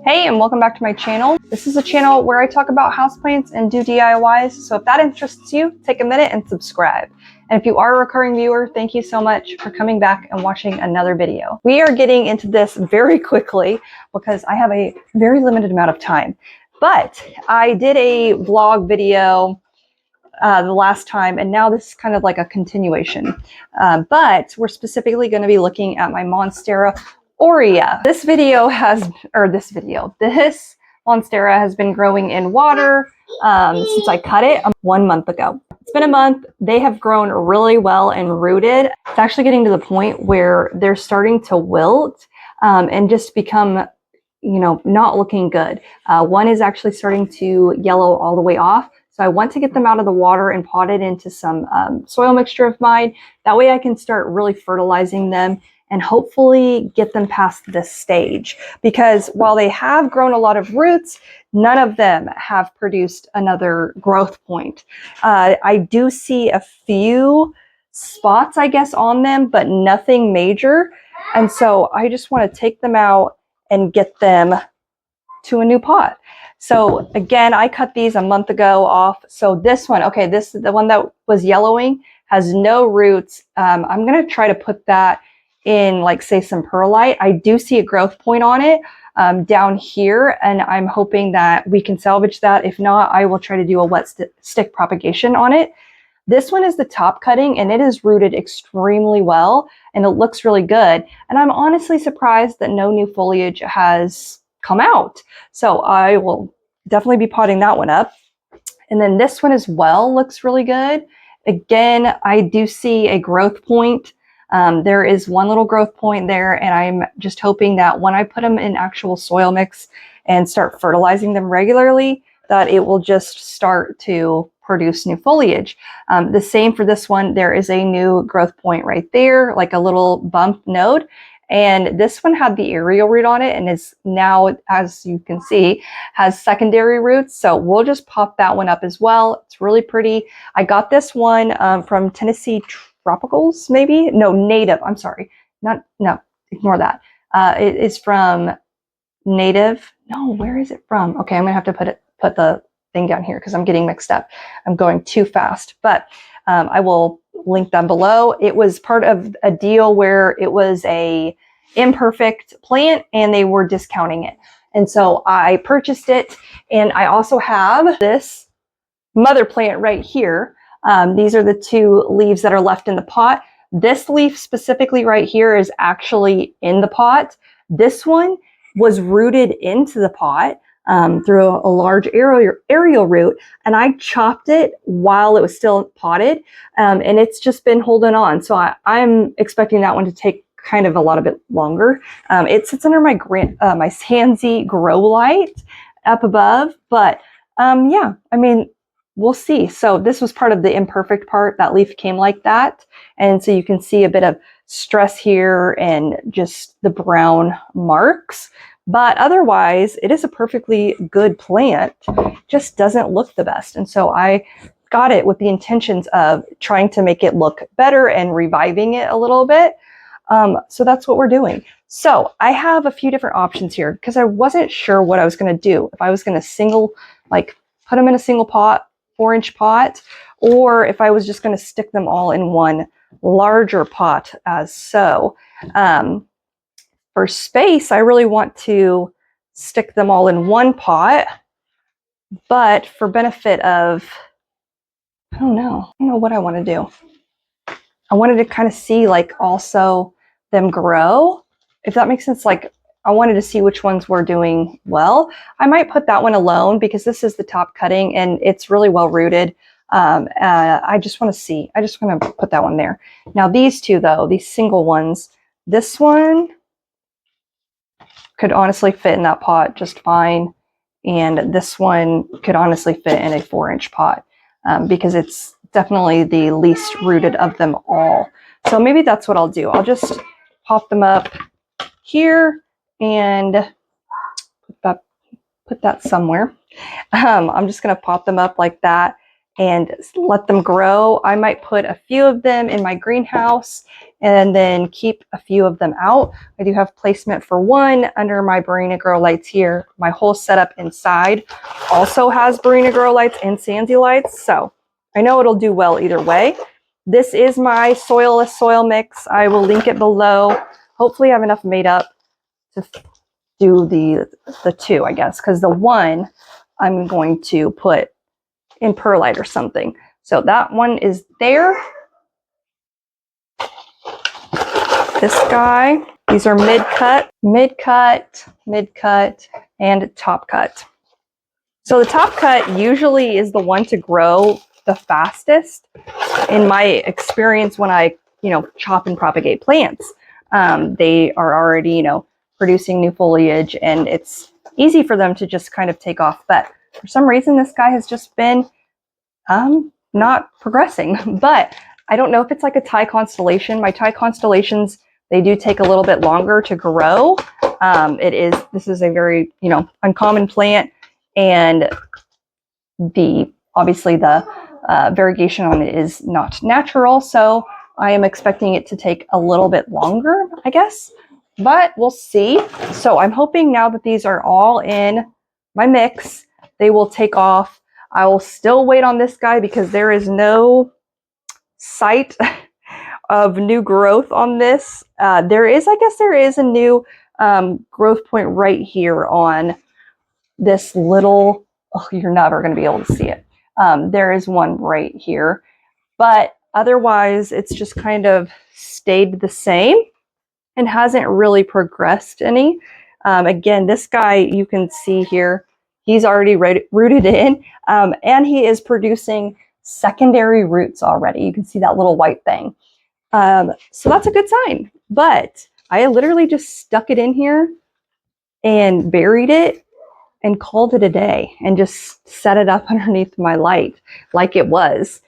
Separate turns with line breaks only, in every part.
Hey, and welcome back to my channel. This is a channel where I talk about houseplants and do DIYs, so if that interests you, take a minute and subscribe. And if you are a recurring viewer, thank you so much for coming back and watching another video. We are getting into this very quickly because I have a very limited amount of time. But I did a vlog video the last time, and now this is kind of like a continuation. But we're specifically going to be looking at my Monstera Aurea. This Monstera has been growing in water since I cut it 1 month ago. It's been a month. They have grown really well and rooted. It's actually getting to the point where they're starting to wilt and just become, you know, not looking good. One is actually starting to yellow all the way off. So I want to get them out of the water and pot it into some soil mixture of mine. That way I can start really fertilizing them and hopefully get them past this stage. Because while they have grown a lot of roots, none of them have produced another growth point. I do see a few spots, I guess, on them, but nothing major. And so I just want to take them out and get them to a new pot. So again, I cut these a month ago off. So this one, okay, this is the one that was yellowing, has no roots. I'm going to try to put that in, like, say, some perlite. I do see a growth point on it down here, and I'm hoping that we can salvage that. If not, I will try to do a wet stick propagation on it. This one is the top cutting, and it is rooted extremely well, and it looks really good. And I'm honestly surprised that no new foliage has come out. So I will definitely be potting that one up. And then this one as well looks really good. Again, I do see a growth point. There is one little growth point there, and I'm just hoping that when I put them in actual soil mix and start fertilizing them regularly, that it will just start to produce new foliage. The same for this one. There is a new growth point right there, like a little bump node. And this one had the aerial root on it and is now, as you can see, has secondary roots. So we'll just pop that one up as well. It's really pretty. I got this one from Tennessee Tropicals, maybe? No, Native. I'm sorry. No, ignore that. It is from Native. No, where is it from? Okay, I'm going to have to put the thing down here because I'm getting mixed up. I'm going too fast. But I will link them below. It was part of a deal where it was a imperfect plant and they were discounting it. And so I purchased it, and I also have this mother plant right here. These are the two leaves that are left in the pot. This leaf specifically right here is actually in the pot. This one was rooted into the pot through a large aerial root, and I chopped it while it was still potted, and it's just been holding on. So I'm expecting that one to take kind of a lot of bit longer. It sits under my my Sansy grow light up above, but yeah, I mean, we'll see. So this was part of the imperfect part. That leaf came like that, and so you can see a bit of stress here and just the brown marks. But otherwise, it is a perfectly good plant, just doesn't look the best. And so I got it with the intentions of trying to make it look better and reviving it a little bit. So that's what we're doing. So I have a few different options here because I wasn't sure what I was going to do. If I was going to put them in a single pot, 4-inch pot, or if I was just going to stick them all in one larger pot as so. For space, I really want to stick them all in one pot, but for benefit of, I don't know what I want to do. I wanted to kind of see, like, also them grow, if that makes sense. Like, I wanted to see which ones were doing well. I might put that one alone because this is the top cutting and it's really well rooted. I just want to see. I just want to put that one there. Now these two, though, these single ones, this one could honestly fit in that pot just fine. And this one could honestly fit in a 4-inch pot because it's definitely the least rooted of them all. So maybe that's what I'll do. I'll just pop them up here and put that somewhere. I'm just going to pop them up like that. and let them grow. I might put a few of them in my greenhouse and then keep a few of them out. I do have placement for one under my Barina Grow lights here. My whole setup inside also has Barina Grow lights and Sansi lights, so I know it'll do well either way. This is my soilless soil mix. I will link it below. Hopefully I have enough made up to do the two, I guess, because the one I'm going to put in perlite or something. So that one is there. This guy, these are mid-cut, and top cut. So the top cut usually is the one to grow the fastest in my experience when I, chop and propagate plants. They are already, producing new foliage, and it's easy for them to just kind of take off. But for some reason, this guy has just been not progressing. But I don't know if it's like a Thai constellation. My Thai constellations, they do take a little bit longer to grow. This is a very, uncommon plant, and obviously the variegation on it is not natural. So I am expecting it to take a little bit longer, I guess, but we'll see. So I'm hoping now that these are all in my mix, they will take off. I will still wait on this guy because there is no sight of new growth on this. There is a new growth point right here on this little, you're never going to be able to see it. There is one right here, but otherwise it's just kind of stayed the same and hasn't really progressed any. Again, this guy, you can see here, he's already rooted in, and he is producing secondary roots already. You can see that little white thing. So that's a good sign, but I literally just stuck it in here and buried it and called it a day and just set it up underneath my light like it was.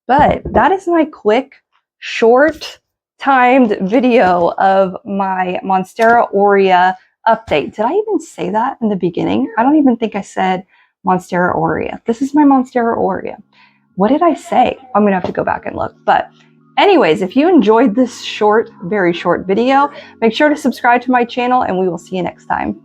But that is my quick, short timed video of my Monstera Aurea update. Did I even say that in the beginning? I don't even think I said Monstera Aurea. This is my Monstera Aurea. What did I say? I'm gonna have to go back and look. But anyways, if you enjoyed this short, very short video, make sure to subscribe to my channel and we will see you next time.